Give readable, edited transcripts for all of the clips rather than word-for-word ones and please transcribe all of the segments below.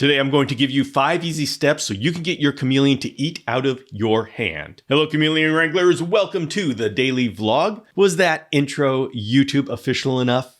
Today I'm going to give you 5 easy steps so you can get your chameleon to eat out of your hand. Hello chameleon wranglers, welcome to the daily vlog. Was that intro YouTube official enough?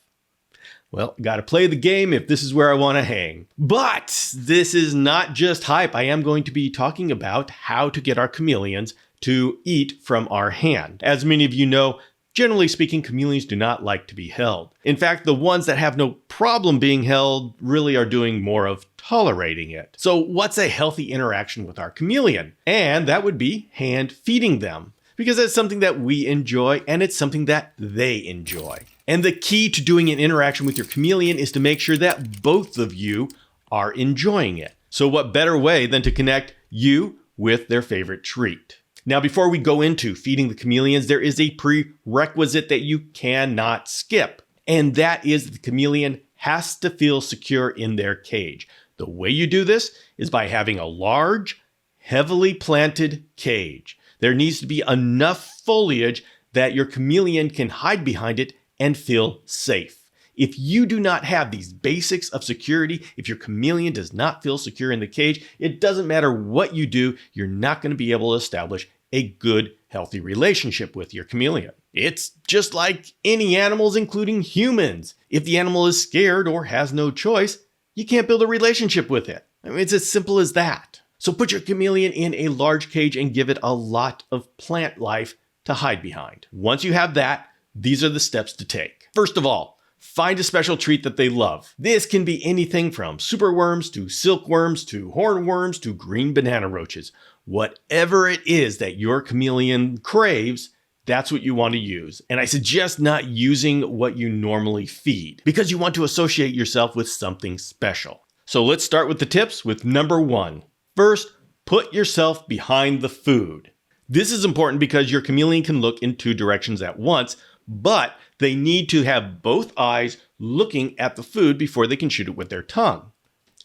Well, gotta play the game if this is where I want to hang. But this is not just hype. I am going to be talking about how to get our chameleons to eat from our hand. As many of you know, generally speaking, chameleons do not like to be held. In fact, the ones that have no problem being held really are doing more of tolerating it. So what's a healthy interaction with our chameleon? And that would be hand feeding them, because that's something that we enjoy and it's something that they enjoy. And the key to doing an interaction with your chameleon is to make sure that both of you are enjoying it. So what better way than to connect you with their favorite treat? Now, before we go into feeding the chameleons, there is a prerequisite that you cannot skip. And that is the chameleon has to feel secure in their cage. The way you do this is by having a large, heavily planted cage. There needs to be enough foliage that your chameleon can hide behind it and feel safe. If you do not have these basics of security, if your chameleon does not feel secure in the cage, it doesn't matter what you do, you're not going to be able to establish a good, healthy relationship with your chameleon. It's just like any animals, including humans. If the animal is scared or has no choice, you can't build a relationship with it. I mean, it's as simple as that. So put your chameleon in a large cage and give it a lot of plant life to hide behind. Once you have that, these are the steps to take. First of all, find a special treat that they love. This can be anything from superworms to silkworms to hornworms to green banana roaches. Whatever it is that your chameleon craves, that's what you want to use. And I suggest not using what you normally feed because you want to associate yourself with something special. So let's start with the tips with number 1. First, put yourself behind the food. This is important because your chameleon can look in 2 directions at once, but they need to have both eyes looking at the food before they can shoot it with their tongue.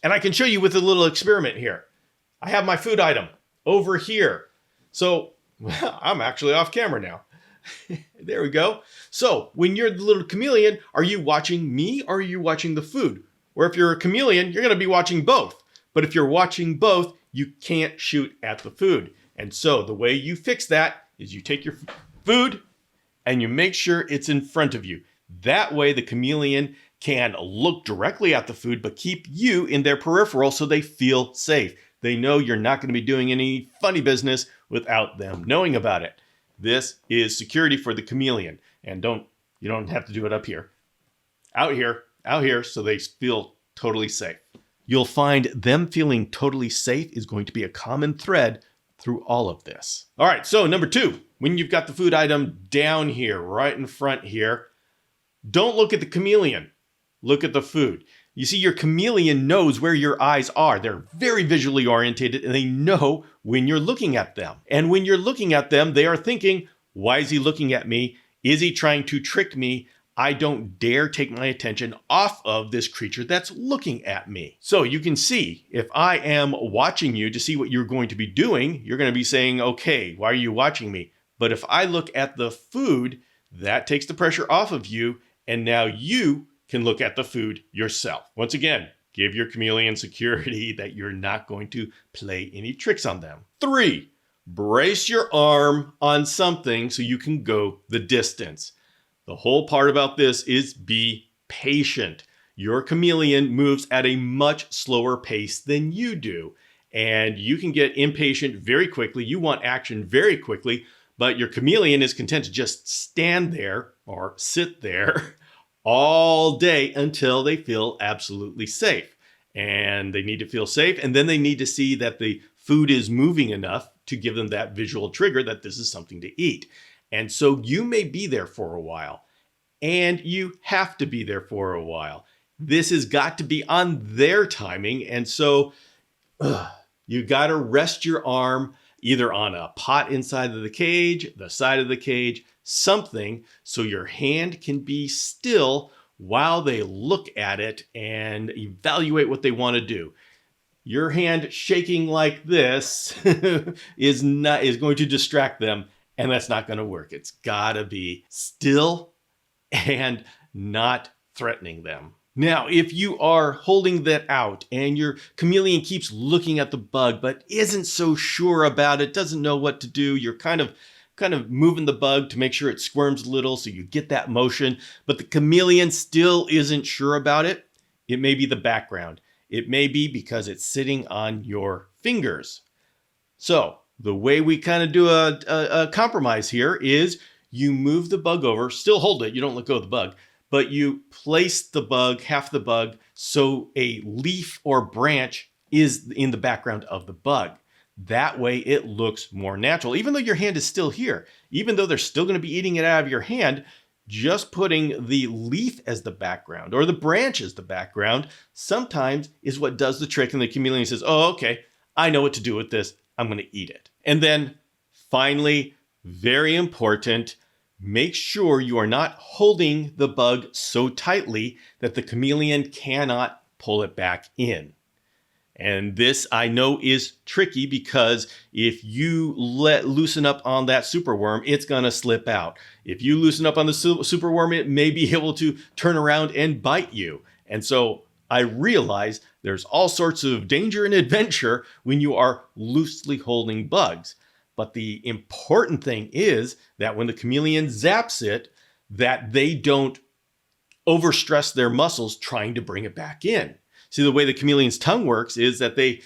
And I can show you with a little experiment here. I have my food item over here. So I'm actually off camera now. There we go. So when you're the little chameleon, are you watching me or are you watching the food? Or if you're a chameleon, you're going to be watching both. But if you're watching both, you can't shoot at the food. And so the way you fix that is you take your food and you make sure it's in front of you. That way the chameleon can look directly at the food, but keep you in their peripheral so they feel safe. They know you're not going to be doing any funny business without them knowing about it. This is security for the chameleon. And you don't have to do it up here. Out here, so they feel totally safe. You'll find them feeling totally safe is going to be a common thread through all of this. All right, so number 2, when you've got the food item down here, right in front here, don't look at the chameleon. Look at the food. You see, your chameleon knows where your eyes are. They're very visually oriented and they know when you're looking at them. And when you're looking at them, they are thinking, why is he looking at me? Is he trying to trick me? I don't dare take my attention off of this creature that's looking at me. So you can see, if I am watching you to see what you're going to be doing, you're going to be saying, okay, why are you watching me? But if I look at the food, that takes the pressure off of you, and now you can look at the food yourself. Once again, give your chameleon security that you're not going to play any tricks on them. 3, brace your arm on something so you can go the distance. The whole part about this is be patient. Your chameleon moves at a much slower pace than you do, and you can get impatient very quickly. You want action very quickly, but your chameleon is content to just stand there or sit there all day until they feel absolutely safe. And they need to feel safe, and then they need to see that the food is moving enough to give them that visual trigger that this is something to eat. And so you may be there for a while, and you have to be there for a while. This has got to be on their timing, and so you got to rest your arm either on a pot inside of the cage, the side of the cage, something so your hand can be still while they look at it and evaluate what they want to do. Your hand shaking like this is going to distract them, and that's not going to work. It's got to be still and not threatening them. Now, if you are holding that out and your chameleon keeps looking at the bug but isn't so sure about it, doesn't know what to do, you're kind of moving the bug to make sure it squirms a little so you get that motion, but the chameleon still isn't sure about it, it may be the background. It may be because it's sitting on your fingers. So the way we kind of do a compromise here is you move the bug over, still hold it, you don't let go of the bug, but you place the bug, half the bug, so a leaf or branch is in the background of the bug. That way it looks more natural, even though your hand is still here, even though they're still going to be eating it out of your hand. Just putting the leaf as the background or the branch as the background sometimes is what does the trick. And the chameleon says, oh, okay, I know what to do with this. I'm going to eat it. And then finally, very important, make sure you are not holding the bug so tightly that the chameleon cannot pull it back in. And this I know is tricky because if you loosen up on that superworm, it's going to slip out. If you loosen up on the superworm, it may be able to turn around and bite you. And so I realize there's all sorts of danger and adventure when you are loosely holding bugs. But the important thing is that when the chameleon zaps it, that they don't overstress their muscles trying to bring it back in. See, the way the chameleon's tongue works is that they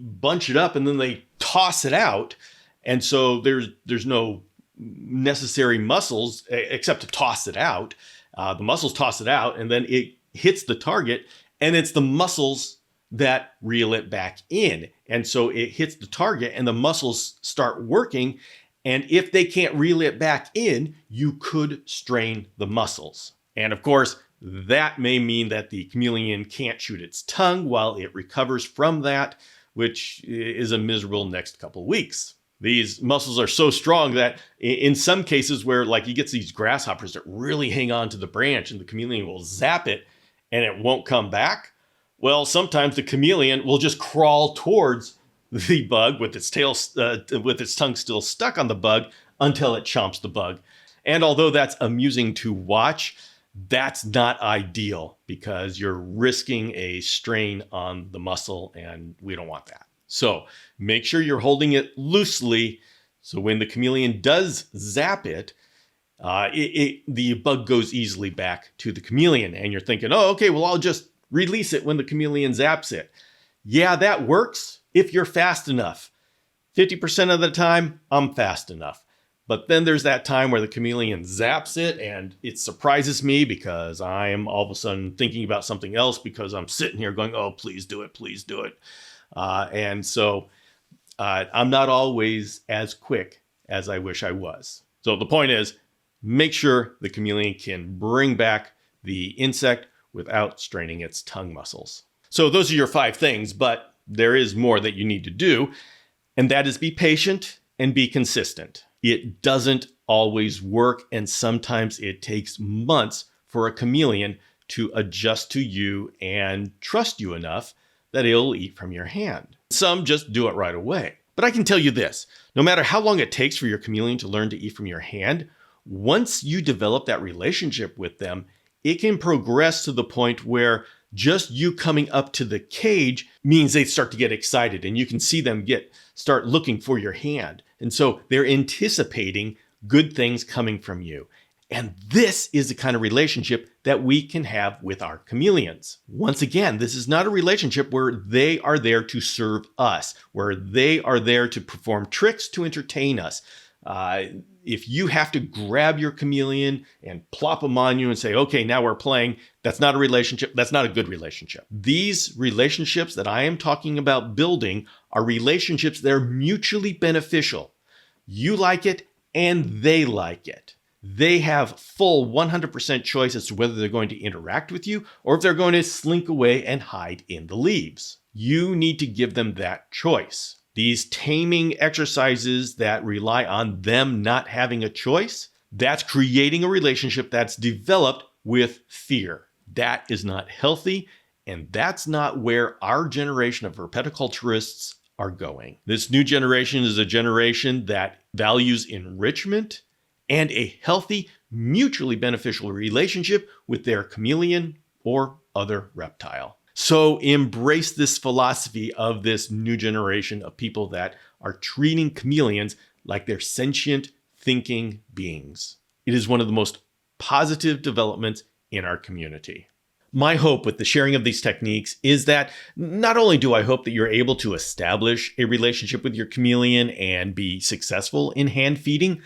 bunch it up and then they toss it out. And so there's no necessary muscles except to toss it out. The muscles toss it out and then it hits the target, and it's the muscles that reel it back in. And so it hits the target and the muscles start working. And if they can't reel it back in, you could strain the muscles. And of course, that may mean that the chameleon can't shoot its tongue while it recovers from that, which is a miserable next couple weeks. These muscles are so strong that in some cases where like you get these grasshoppers that really hang on to the branch and the chameleon will zap it and it won't come back. Well, sometimes the chameleon will just crawl towards the bug with its tail, with its tongue still stuck on the bug until it chomps the bug. And although that's amusing to watch, that's not ideal because you're risking a strain on the muscle and we don't want that. So make sure you're holding it loosely so when the chameleon does zap it, the bug goes easily back to the chameleon. And you're thinking, oh, okay, well, I'll just release it when the chameleon zaps it. Yeah, that works if you're fast enough. 50% of the time, I'm fast enough. But then there's that time where the chameleon zaps it and it surprises me because I am all of a sudden thinking about something else because I'm sitting here going, oh, please do it, please do it. And so I'm not always as quick as I wish I was. So the point is, make sure the chameleon can bring back the insect without straining its tongue muscles. So those are your 5 things, but there is more that you need to do, and that is be patient and be consistent. It doesn't always work, and sometimes it takes months for a chameleon to adjust to you and trust you enough that it'll eat from your hand. Some just do it right away. But I can tell you this, no matter how long it takes for your chameleon to learn to eat from your hand, once you develop that relationship with them, it can progress to the point where just you coming up to the cage means they start to get excited and you can see them start looking for your hand. And so they're anticipating good things coming from you. And this is the kind of relationship that we can have with our chameleons. Once again, this is not a relationship where they are there to serve us, where they are there to perform tricks to entertain us. If you have to grab your chameleon and plop them on you and say, okay, now we're playing, that's not a relationship. That's not a good relationship. These relationships that I am talking about building are relationships that are mutually beneficial. You like it and they like it. They have full 100% choice as to whether they're going to interact with you or if they're going to slink away and hide in the leaves. You need to give them that choice. These taming exercises that rely on them not having a choice, that's creating a relationship that's developed with fear. That is not healthy, and that's not where our generation of herpetoculturists are going. This new generation is a generation that values enrichment and a healthy, mutually beneficial relationship with their chameleon or other reptile. So embrace this philosophy of this new generation of people that are treating chameleons like they're sentient, thinking beings. It is one of the most positive developments in our community. My hope with the sharing of these techniques is that not only do I hope that you're able to establish a relationship with your chameleon and be successful in hand feeding,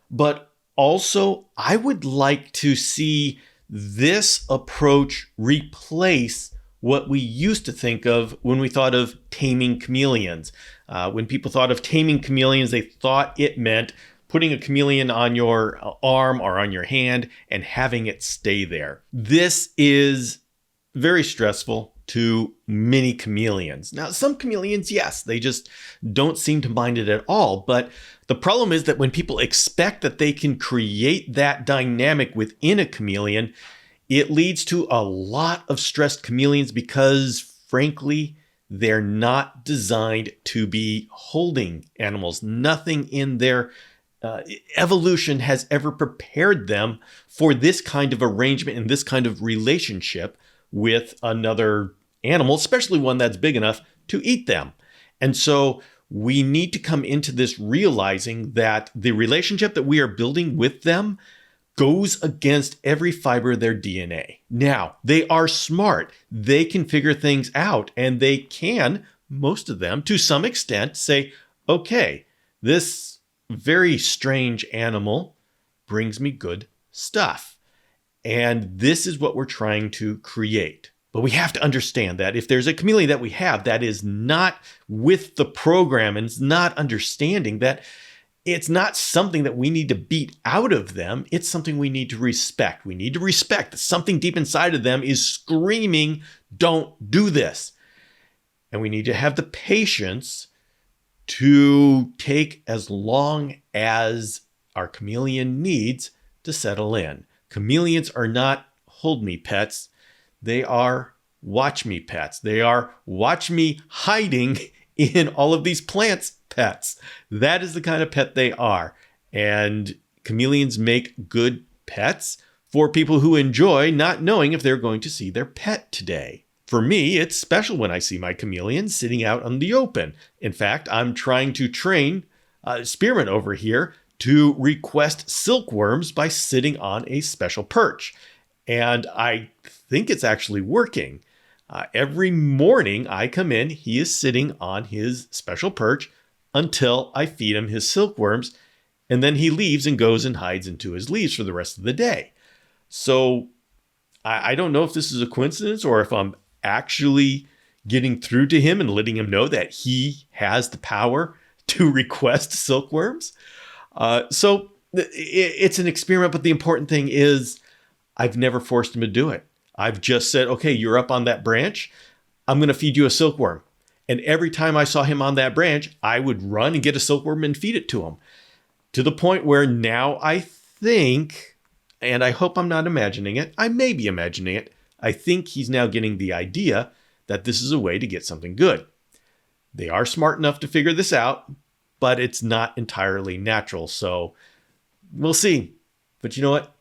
but also I would like to see this approach replace what we used to think of when we thought of taming chameleons. When people thought of taming chameleons, they thought it meant putting a chameleon on your arm or on your hand and having it stay there. This is very stressful to many chameleons. Now, some chameleons, yes, they just don't seem to mind it at all. But the problem is that when people expect that they can create that dynamic within a chameleon, it leads to a lot of stressed chameleons because, frankly, they're not designed to be holding animals. Nothing in their evolution has ever prepared them for this kind of arrangement and this kind of relationship with another animal, especially one that's big enough to eat them. And so we need to come into this realizing that the relationship that we are building with them goes against every fiber of their DNA. Now, they are smart. They can figure things out, and they can, most of them, to some extent, say, okay, this very strange animal brings me good stuff. And this is what we're trying to create. But we have to understand that if there's a chameleon that we have that is not with the program and is not understanding that it's not something that we need to beat out of them, it's something we need to respect. We need to respect that something deep inside of them is screaming, don't do this. And we need to have the patience to take as long as our chameleon needs to settle in. Chameleons are not hold me pets. They are watch me pets. They are watch me hiding in all of these plants pets. That is the kind of pet they are. And chameleons make good pets for people who enjoy not knowing if they're going to see their pet today. For me, it's special when I see my chameleon sitting out in the open. In fact, I'm trying to train Spearmint over here to request silkworms by sitting on a special perch. And I think it's actually working. Every morning I come in, he is sitting on his special perch until I feed him his silkworms, and then he leaves and goes and hides into his leaves for the rest of the day. So I don't know if this is a coincidence or if I'm actually getting through to him and letting him know that he has the power to request silkworms. So it's an experiment, but the important thing is I've never forced him to do it. I've just said, okay, you're up on that branch. I'm going to feed you a silkworm. And every time I saw him on that branch, I would run and get a silkworm and feed it to him. To the point where now I think, and I hope I'm not imagining it, I may be imagining it, I think he's now getting the idea that this is a way to get something good. They are smart enough to figure this out, but it's not entirely natural. So we'll see. But you know what?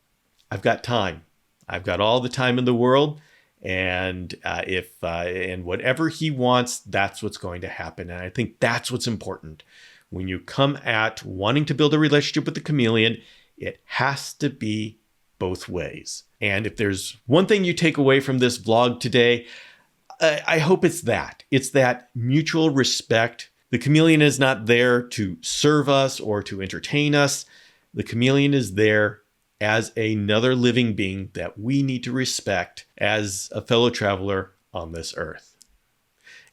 I've got time. I've got all the time in the world. And and whatever he wants, that's what's going to happen. And I think that's what's important. When you come at wanting to build a relationship with the chameleon, it has to be both ways. And if there's one thing you take away from this vlog today, I hope it's that. It's that mutual respect. The chameleon is not there to serve us or to entertain us. The chameleon is there as another living being that we need to respect as a fellow traveler on this earth.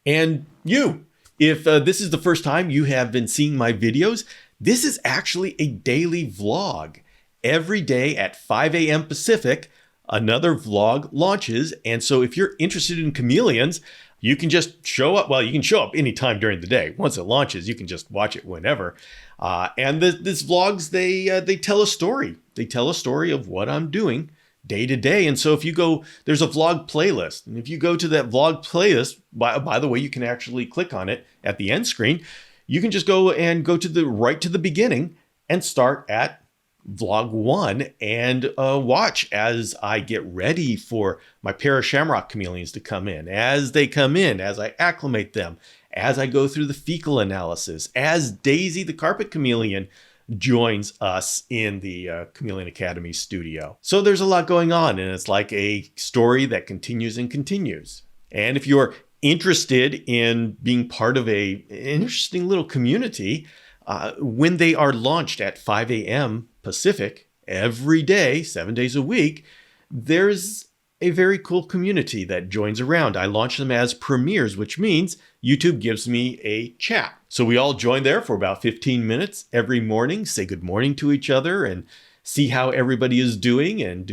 And you, if this is the first time you have been seeing my videos, this is actually a daily vlog. Every day at 5 a.m. Pacific, another vlog launches. And so if you're interested in chameleons, you can just show up. Well, you can show up anytime during the day. Once it launches, you can just watch it whenever. And these vlogs, they tell a story. They tell a story of what I'm doing day to day. And so if you go, there's a vlog playlist. And if you go to that vlog playlist, by the way, you can actually click on it at the end screen. You can just go to the right to the beginning and start at vlog 1 and watch as I get ready for my pair of shamrock chameleons to come in. As they come in, as I acclimate them, as I go through the fecal analysis, as Daisy the carpet chameleon joins us in the Chameleon Academy studio. So there's a lot going on, and it's like a story that continues and continues. And if you're interested in being part of an interesting little community, when they are launched at 5 a.m. Pacific every day, 7 days a week, there's a very cool community that joins around. I launch them as premieres, which means YouTube gives me a chat. So we all join there for about 15 minutes every morning, say good morning to each other and see how everybody is doing and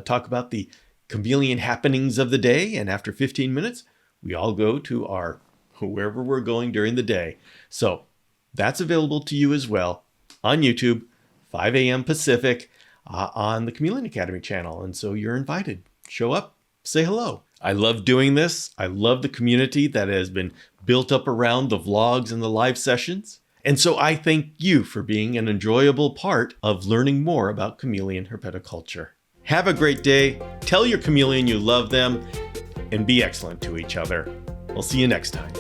talk about the chameleon happenings of the day. And after 15 minutes, we all go to our wherever we're going during the day. So that's available to you as well on YouTube, 5 a.m. Pacific, on the Chameleon Academy channel. And so you're invited. Show up, say hello. I love doing this. I love the community that has been built up around the vlogs and the live sessions. And so I thank you for being an enjoyable part of learning more about chameleon herpetoculture. Have a great day. Tell your chameleon you love them and be excellent to each other. We'll see you next time.